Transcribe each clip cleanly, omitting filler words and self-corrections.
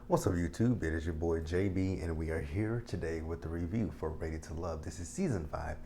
What's up, YouTube? It is your boy JB, and we are here today with the review for Ready to Love. This is season 5,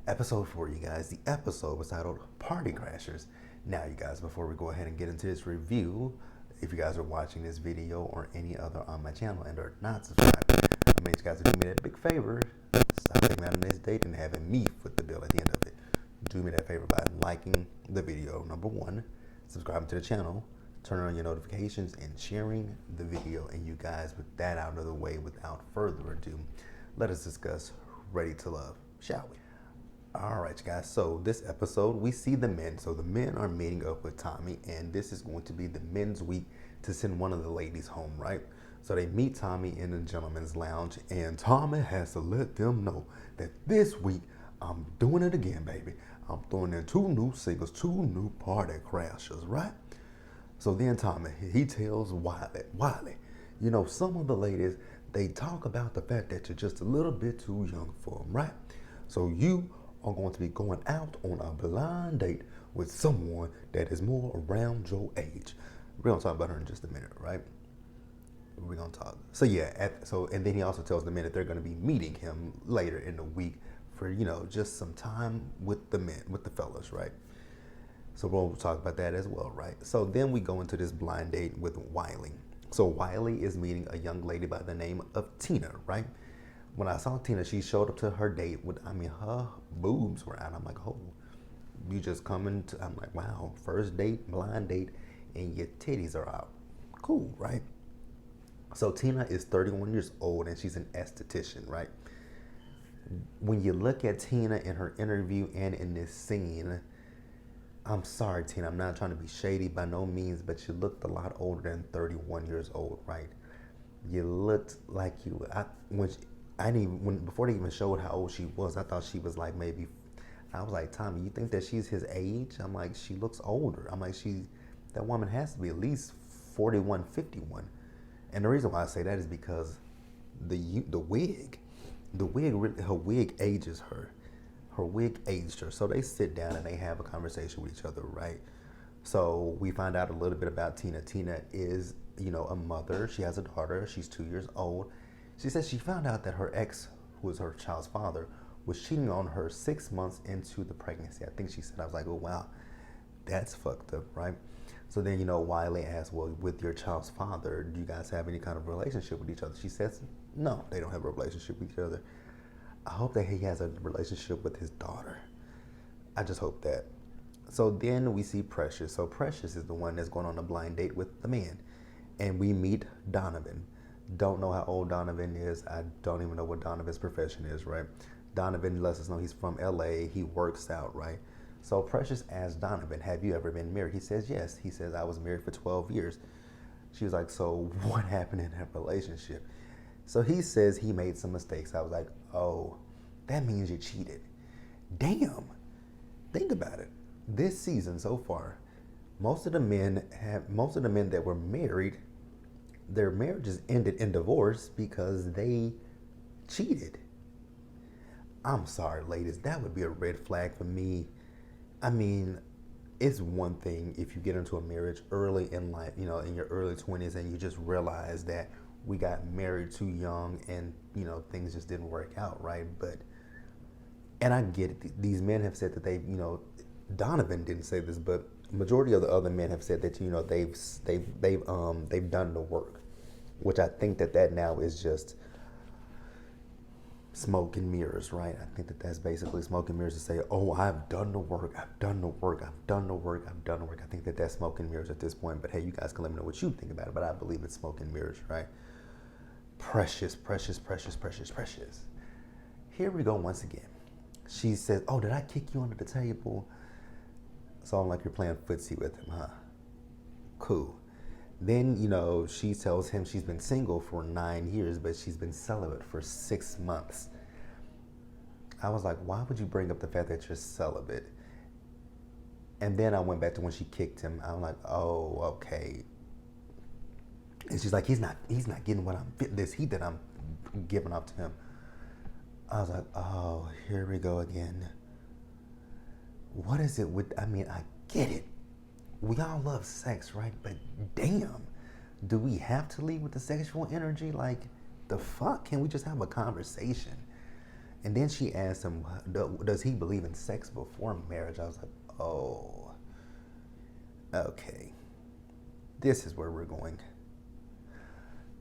episode 4, you guys. The episode was titled Party Crashers. Now, you guys, before we go ahead and get into this review, if you guys are watching this video or any other on my channel and are not subscribed, I made you guys do me that big favor. Stop taking me out on this date and having me foot the bill at the end of it. Do me that favor by liking the video, number 1, subscribing to the channel, turn on your notifications, and sharing the video. And you guys, with that out of the way, without further ado, let us discuss Ready to Love, shall we? All right, you guys. So this episode, we see the men. So the men are meeting up with Tommy, and this is going to be the men's week to send one of the ladies home, right? So they meet Tommy in the gentleman's lounge, and Tommy has to let them know that this week I'm doing it again, baby. I'm throwing in 2 new singles, 2 new party crashers, right? So then Tommy, he tells Wiley, you know, some of the ladies, they talk about the fact that you're just a little bit too young for them, right? So you are going to be going out on a blind date with someone that is more around your age. We're going to talk about her in just a minute, right? We're going to talk. So yeah, and then he also tells the men that they're going to be meeting him later in the week for, you know, just some time with the men, with the fellas, right? So we'll talk about that as well, right? So then we go into this blind date with Wiley. So Wiley is meeting a young lady by the name of Tina, right? When I saw Tina, she showed up to her date with, her boobs were out. I'm like, oh, you just coming to, I'm like, wow, first date, blind date, and your titties are out. Cool, right? So Tina is 31 years old, and she's an esthetician, right? When you look at Tina in her interview and in this scene, I'm sorry, Tina, I'm not trying to be shady by no means, but you looked a lot older than 31 years old, right? You looked like before they even showed how old she was, I thought she was like maybe, I was like, Tommy, you think that she's his age? I'm like, she looks older. I'm like, that woman has to be at least 41, 51. And the reason why I say that is because the wig, her wig ages her. Her wig aged her. So they sit down and they have a conversation with each other, right? So we find out a little bit about Tina. Tina is, you know, a mother. She has a daughter. She's 2 years old. She says she found out that her ex, who is her child's father, was cheating on her 6 months into the pregnancy. I think she said, I was like, oh, wow, that's fucked up, right? So then, you know, Wiley asks, well, with your child's father, do you guys have any kind of relationship with each other? She says, no, they don't have a relationship with each other. I hope that he has a relationship with his daughter. I just hope that. So then we see Precious. So Precious is the one that's going on a blind date with the man. And we meet Donovan. Don't know how old Donovan is. I don't even know what Donovan's profession is, right? Donovan lets us know he's from LA. He works out, right? So Precious asks Donovan, have you ever been married? He says, yes. He says, I was married for 12 years. She was like, so what happened in that relationship? So he says he made some mistakes. I was like, oh, that means you cheated. Damn. Think about it. This season so far, most of the men that were married, their marriages ended in divorce because they cheated. I'm sorry, ladies. That would be a red flag for me. I mean, it's one thing if you get into a marriage early in life, you know, in your early 20s, and you just realize that we got married too young and, you know, things just didn't work out, right? And I get it. These men have said that they've, you know, Donovan didn't say this, but majority of the other men have said that, you know, they've done the work, which I think that now is just smoke and mirrors, right? I think that's basically smoke and mirrors to say, oh, I've done the work, I've done the work, I've done the work, I've done the work. I think that's smoke and mirrors at this point, but hey, you guys can let me know what you think about it, but I believe it's smoke and mirrors, right? Precious, Precious, Precious, Precious, Precious. Here we go once again. She says, oh, did I kick you under the table? So I'm like, you're playing footsie with him, huh? Cool. Then, you know, she tells him she's been single for 9 years, but she's been celibate for 6 months. I was like, why would you bring up the fact that you're celibate? And then I went back to when she kicked him. I'm like, oh, okay. And she's like, he's not getting this heat that I'm giving up to him. I was like, oh, here we go again. What is it with, I get it. We all love sex, right? But damn, do we have to lead with the sexual energy? Like, the fuck? Can we just have a conversation? And then she asked him, does he believe in sex before marriage? I was like, oh, okay. This is where we're going.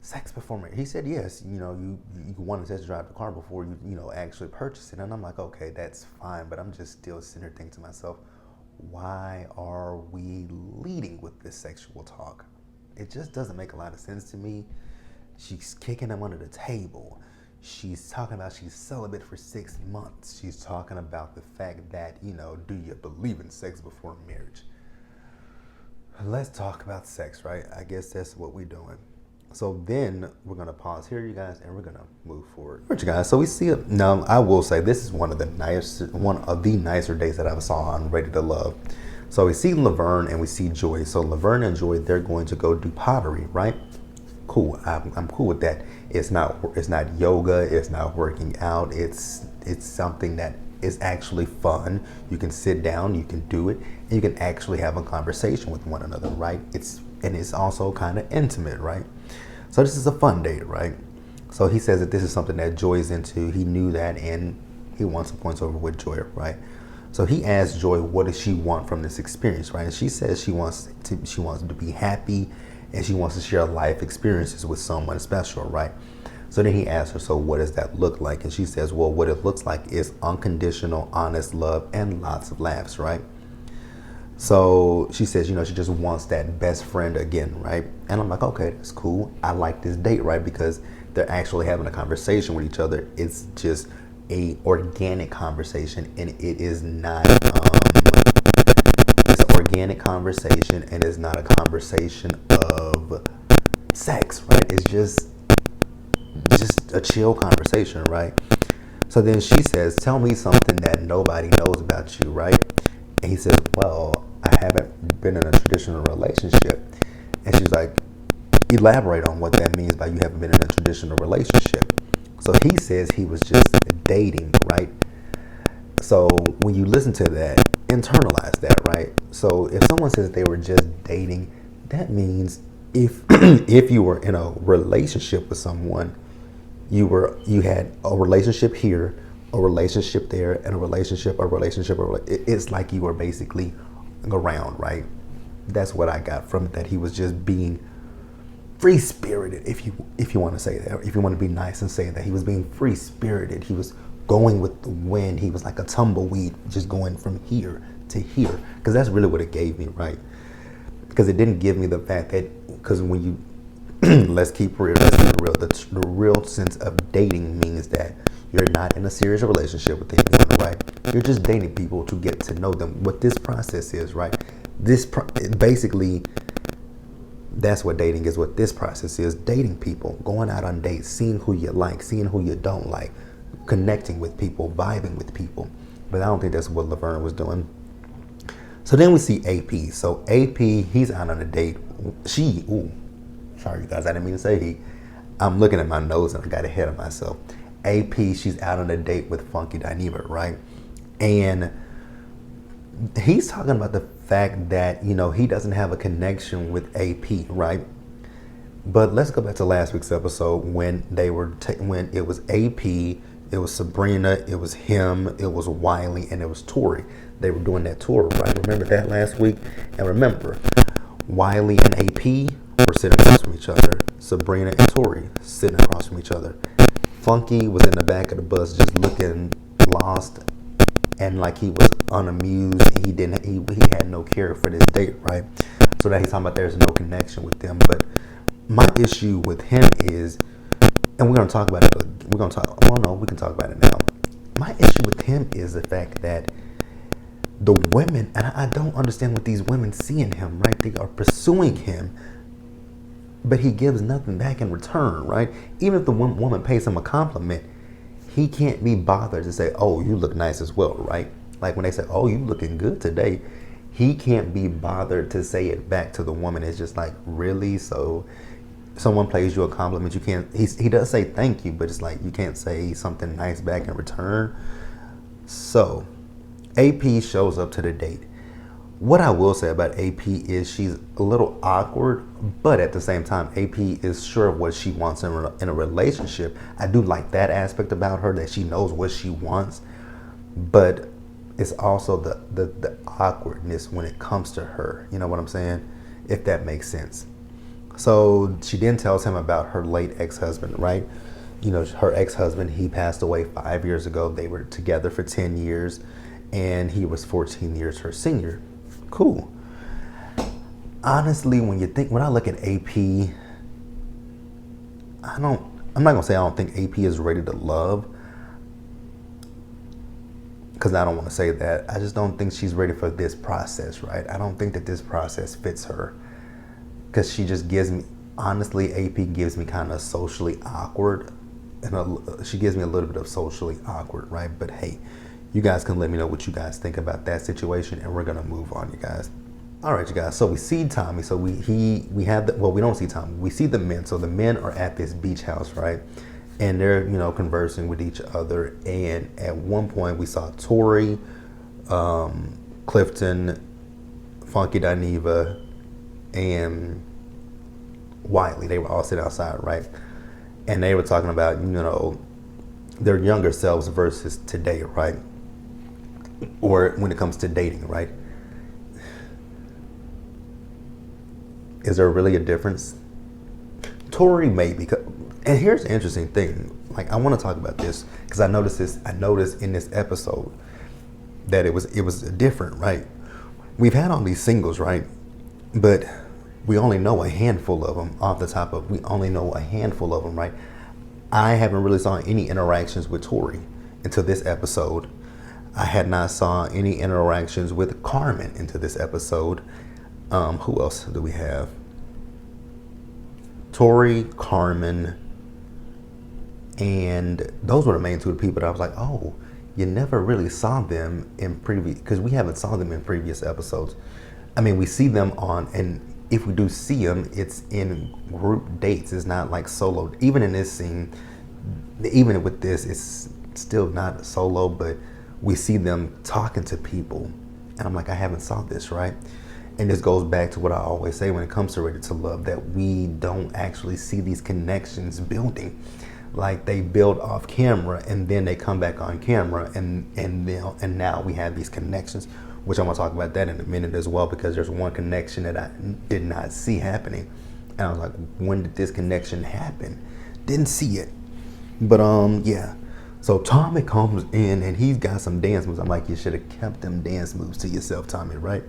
Sex before marriage. He said, yes, you want to test drive the car before you actually purchase it. And I'm like, okay, that's fine. But I'm just still sitting here thinking to myself, why are we leading with this sexual talk? It just doesn't make a lot of sense to me. She's kicking him under the table. She's talking about she's celibate for 6 months. She's talking about the fact that, do you believe in sex before marriage? Let's talk about sex, right? I guess that's what we're doing. So then we're going to pause here, you guys, and we're going to move forward. All right, you guys, so we see it. Now, I will say this is one of the nicer days that I saw on Ready to Love. So we see Laverne and we see Joy. So Laverne and Joy, they're going to go do pottery, right? Cool. I'm cool with that. It's not yoga. It's not working out. It's something that is actually fun. You can sit down, you can do it, and you can actually have a conversation with one another, right? It's also kind of intimate, right? So this is a fun date, right? So he says that this is something that Joy's into. He knew that, and he wants some points over with Joy, right? So he asked Joy, what does she want from this experience, right? And she says she wants to be happy, and she wants to share life experiences with someone special, right? So then he asks her, so what does that look like? And she says, well, what it looks like is unconditional, honest love and lots of laughs, right? So she says, she just wants that best friend again, right? And I'm like, okay, that's cool. I like this date, right? Because they're actually having a conversation with each other. It's just a organic conversation, and it is not, it's an organic conversation, and it's not a conversation of sex, right? It's just a chill conversation, right? So then she says, tell me something that nobody knows about you, right? And he says, well, I haven't been in a traditional relationship. And she's like, elaborate on what that means by you haven't been in a traditional relationship. So he says he was just dating, right? So when you listen to that, internalize that, right? So if someone says they were just dating, that means if you were in a relationship with someone, you had a relationship here, a relationship there, and a relationship. It's like you were basically around, right? That's what I got from it, that he was just being free-spirited, if you want to say that, or if you want to be nice and say that. He was being free-spirited. He was going with the wind. He was like a tumbleweed, just going from here to here, because that's really what it gave me, right? Because it didn't give me the fact that, because when you let's keep it real. The real sense of dating means that you're not in a serious relationship with anyone, right? You're just dating people to get to know them. What this process is, right? Basically, that's what dating is. What this process is: dating people, going out on dates, seeing who you like, seeing who you don't like, connecting with people, vibing with people. But I don't think that's what Laverne was doing. So then we see AP. So AP, he's out on a date. Sorry, you guys, I didn't mean to say he. I'm looking at my notes and I got ahead of myself. AP, she's out on a date with Funky Dineva, right? And he's talking about the fact that, he doesn't have a connection with AP, right? But let's go back to last week's episode when when it was AP, it was Sabrina, it was him, it was Wiley, and it was Tori. They were doing that tour, right? Remember that last week? And remember, Wiley and AP were sitting across from each other. Sabrina and Tori sitting across from each other. Funky was in the back of the bus just looking lost and like he was unamused. He had no care for this date, right? So that he's talking about there's no connection with them. But my issue with him is, and we're going to talk about it. We can talk about it now. My issue with him is the fact that the women, and I don't understand what these women see in him, right? They are pursuing him, but he gives nothing back in return, right? Even if the woman pays him a compliment, he can't be bothered to say, oh, you look nice as well, right? Like when they say, oh, you looking good today, he can't be bothered to say it back to the woman. It's just like, really? So someone pays you a compliment, you can't, he does say thank you, but it's like you can't say something nice back in return. So AP shows up to the date. What I will say about AP is she's a little awkward, but at the same time, AP is sure of what she wants in a relationship. I do like that aspect about her, that she knows what she wants, but it's also the awkwardness when it comes to her. You know what I'm saying? If that makes sense. So she then tells him about her late ex-husband, right? You know, her ex-husband, he passed away 5 years ago. They were together for 10 years, and he was 14 years her senior. Cool. Honestly, when I look at AP, I'm not gonna say I don't think AP is ready to love, because I don't want to say that. I just don't think she's ready for this process, right? I don't think that this process fits her, because she just gives me, honestly, AP gives me kind of socially awkward, and she gives me a little bit of socially awkward, right? But hey, you guys can let me know what you guys think about that situation, and we're gonna move on, you guys. All right, you guys. So we see Tommy. So we don't see Tommy. We see the men. So the men are at this beach house, right? And they're conversing with each other. And at one point we saw Tori, Clifton, Funky Dineva, and Wiley. They were all sitting outside, right? And they were talking about their younger selves versus today, right? Or when it comes to dating, right? Is there really a difference? Tori maybe. And here's the interesting thing. Like, I want to talk about this because I noticed in this episode that it was different, right? We've had all these singles, right? But we only know a handful of them we only know a handful of them, right? I haven't really saw any interactions with Tori until this episode. I had not saw any interactions with Carmen into this episode. Who else do we have? Tori, Carmen, and those were the main two people that I was like, oh, you never really saw them in previous, because we haven't saw them in previous episodes. I mean, we see them and if we do see them, it's in group dates. It's not like solo. Even in this scene, even with this, it's still not solo, but we see them talking to people. And I'm like, I haven't saw this, right? And this goes back to what I always say when it comes to Ready to Love, that we don't actually see these connections building. Like, they build off camera and then they come back on camera and now we have these connections, which I'm gonna talk about that in a minute as well, because there's one connection that I did not see happening. And I was like, when did this connection happen? Didn't see it. But yeah. So Tommy comes in and he's got some dance moves. I'm like, you should have kept them dance moves to yourself, Tommy, right?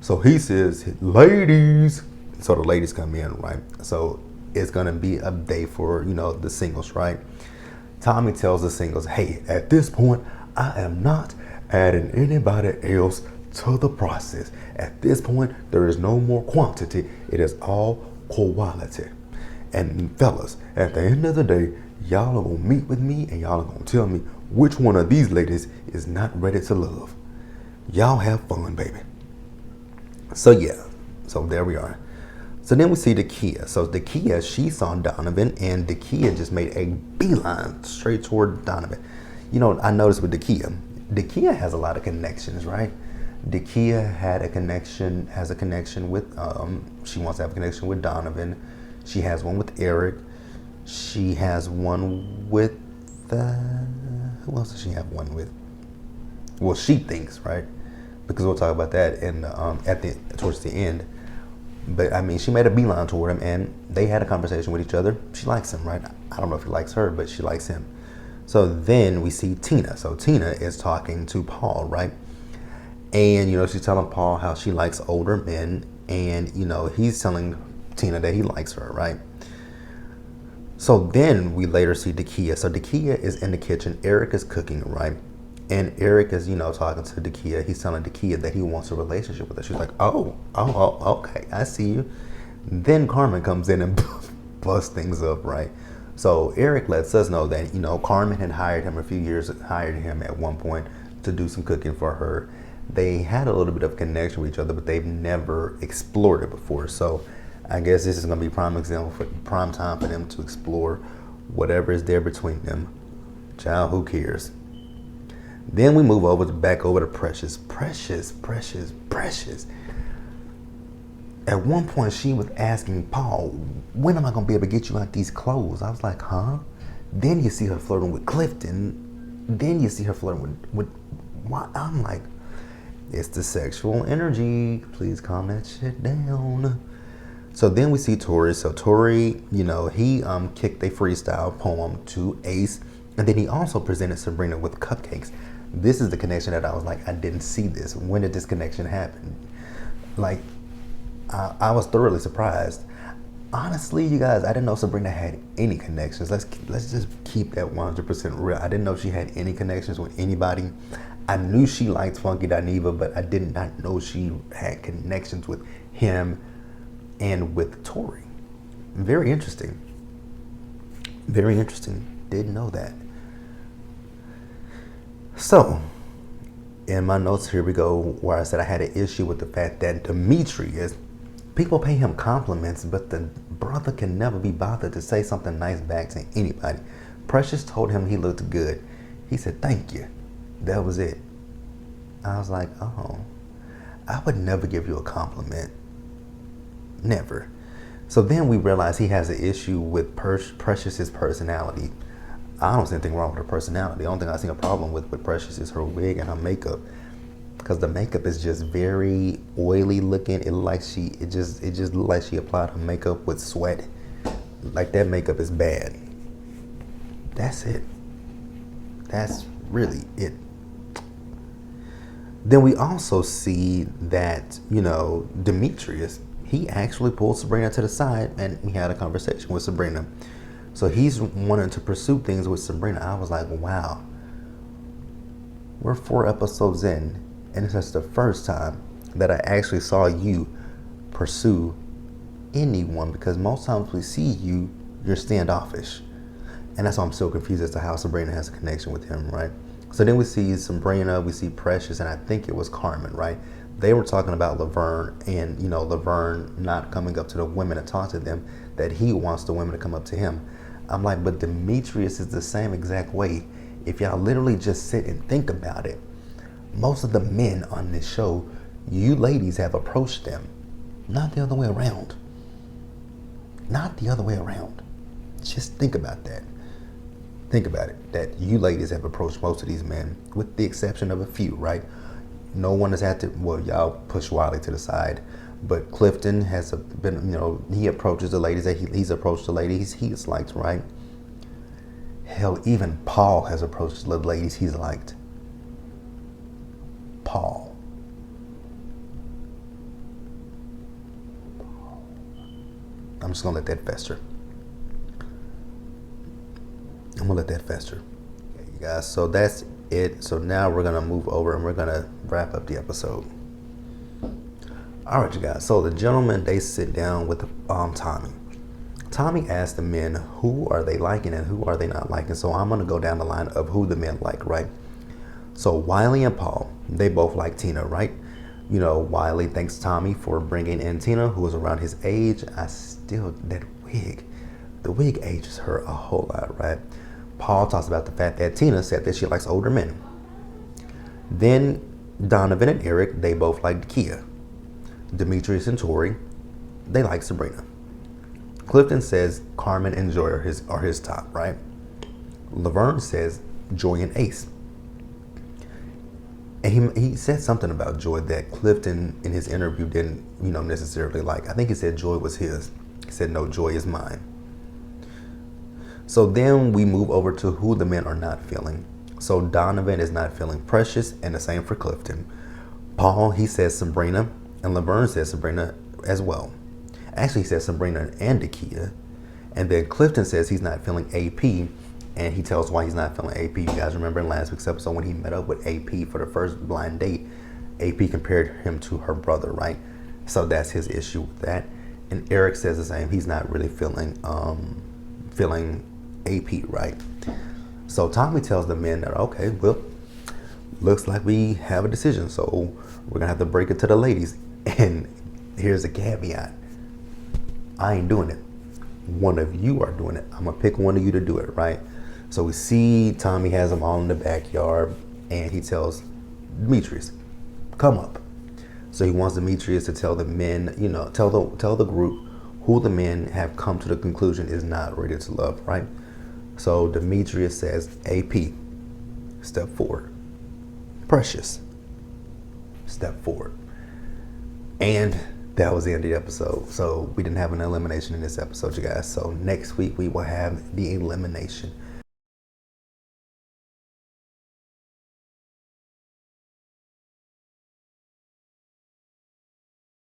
So he says, ladies. So the ladies come in, right? So it's gonna be a day for, the singles, right? Tommy tells the singles, hey, at this point, I am not adding anybody else to the process. At this point, there is no more quantity. It is all quality. And fellas, at the end of the day, y'all are gonna meet with me and y'all are gonna tell me which one of these ladies is not ready to love. Y'all have fun, baby. So yeah, so there we are. So then we see Dakia. So Dakia, she saw Donovan, and Dakia just made a beeline straight toward Donovan. I noticed with Dakia has a lot of connections, right? Dakia has a connection with, she wants to have a connection with Donovan. She has one with Eric. She has one with, who else does she have one with? Well, she thinks, right? Because we'll talk about that towards the end. But I mean, she made a beeline toward him and they had a conversation with each other. She likes him, right? I don't know if he likes her, but she likes him. So then we see Tina. So Tina is talking to Paul, right? And, she's telling Paul how she likes older men. And, he's telling Tina that he likes her, right? So then we later see Dakia. So Dakia is in the kitchen. Eric is cooking, right? And Eric is, talking to Dakia. He's telling Dakia that he wants a relationship with her. She's like, oh, okay, I see you. Then Carmen comes in and busts things up, right? So Eric lets us know that, Carmen had hired him at one point to do some cooking for her. They had a little bit of connection with each other, but they've never explored it before. So I guess this is going to be prime time for them to explore whatever is there between them. Child, who cares? Then we move back over to Precious. Precious. At one point, she was asking Paul, when am I going to be able to get you out these clothes? I was like, huh? Then you see her flirting with Clifton. Then you see her flirting with why? I'm like, it's the sexual energy. Please calm that shit down. So then we see Tori. So Tori, he kicked a freestyle poem to Ace. And then he also presented Sabrina with cupcakes. This is the connection that I was like, I didn't see this. When did this connection happen? Like, I was thoroughly surprised. Honestly, you guys, I didn't know Sabrina had any connections. Let's just keep that 100% real. I didn't know she had any connections with anybody. I knew she liked Funky Dineva, but I did not know she had connections with him and with Tori. Very interesting. Very interesting. Didn't know that. So, in my notes, here we go, where I said I had an issue with the fact that Demetrius, people pay him compliments, but the brother can never be bothered to say something nice back to anybody. Precious told him he looked good. He said, thank you. That was it. I was like, oh, I would never give you a compliment. Never. So then we realized he has an issue with Precious's personality. I don't see anything wrong with her personality. The only thing I see a problem with Precious is her wig and her makeup. Because the makeup is just very oily looking. It just looked like she applied her makeup with sweat. Like, that makeup is bad. That's it. That's really it. Then we also see that, Demetrius, he actually pulled Sabrina to the side and he had a conversation with Sabrina. So he's wanting to pursue things with Sabrina. I was like, wow. We're 4 episodes in, and this is the first time that I actually saw you pursue anyone, because most times we see you're standoffish. And that's why I'm so confused as to how Sabrina has a connection with him, right? So then we see Sabrina, we see Precious, and I think it was Carmen, right? They were talking about Laverne and, Laverne not coming up to the women and talk to them, that he wants the women to come up to him. I'm like, but Demetrius is the same exact way. If y'all literally just sit and think about it, most of the men on this show, you ladies have approached them. Not the other way around. Not the other way around. Just think about that. Think about it, that you ladies have approached most of these men, with the exception of a few, right? No one has had to, well, y'all push Wiley to the side, but Clifton has been, he approaches the ladies that he's approached the ladies he's liked, right? Hell, even Paul has approached the ladies he's liked. Paul. I'm just gonna let that fester. Okay, you guys, so that's it. So now we're gonna move over and we're gonna wrap up the episode. All right, you guys. So the gentlemen, they sit down with Tommy. Tommy asks the men, who are they liking and who are they not liking? So I'm gonna go down the line of who the men like, right? So Wiley and Paul, they both like Tina, right? Wiley thanks Tommy for bringing in Tina, who is around his age. That wig, the wig ages her a whole lot, right? Paul talks about the fact that Tina said that she likes older men. Then Donovan and Eric, they both like Kia. Demetrius and Tori, they like Sabrina. Clifton says Carmen and Joy are his top, right? Laverne says Joy and Ace. And he said something about Joy that Clifton in his interview didn't, necessarily like. I think he said Joy was his. He said, no, Joy is mine. So then we move over to who the men are not feeling. So Donovan is not feeling Precious, and the same for Clifton. Paul, he says Sabrina, and Laverne says Sabrina as well. Actually, he says Sabrina and Akia. And then Clifton says he's not feeling AP, and he tells why he's not feeling AP. You guys remember in last week's episode when he met up with AP for the first blind date, AP compared him to her brother, right? So that's his issue with that. And Eric says the same. He's not really feeling AP, right? So Tommy tells the men that, okay, well, looks like we have a decision. So we're gonna have to break it to the ladies. And here's a caveat. I ain't doing it. One of you are doing it. I'm gonna pick one of you to do it, right? So we see Tommy has them all in the backyard. and he tells Demetrius, come up. So he wants Demetrius to tell the men, tell the group who the men have come to the conclusion is not ready to love, right? So Demetrius says, AP, step forward. Precious, step forward. And that was the end of the episode. So we didn't have an elimination in this episode, you guys. So next week we will have the elimination.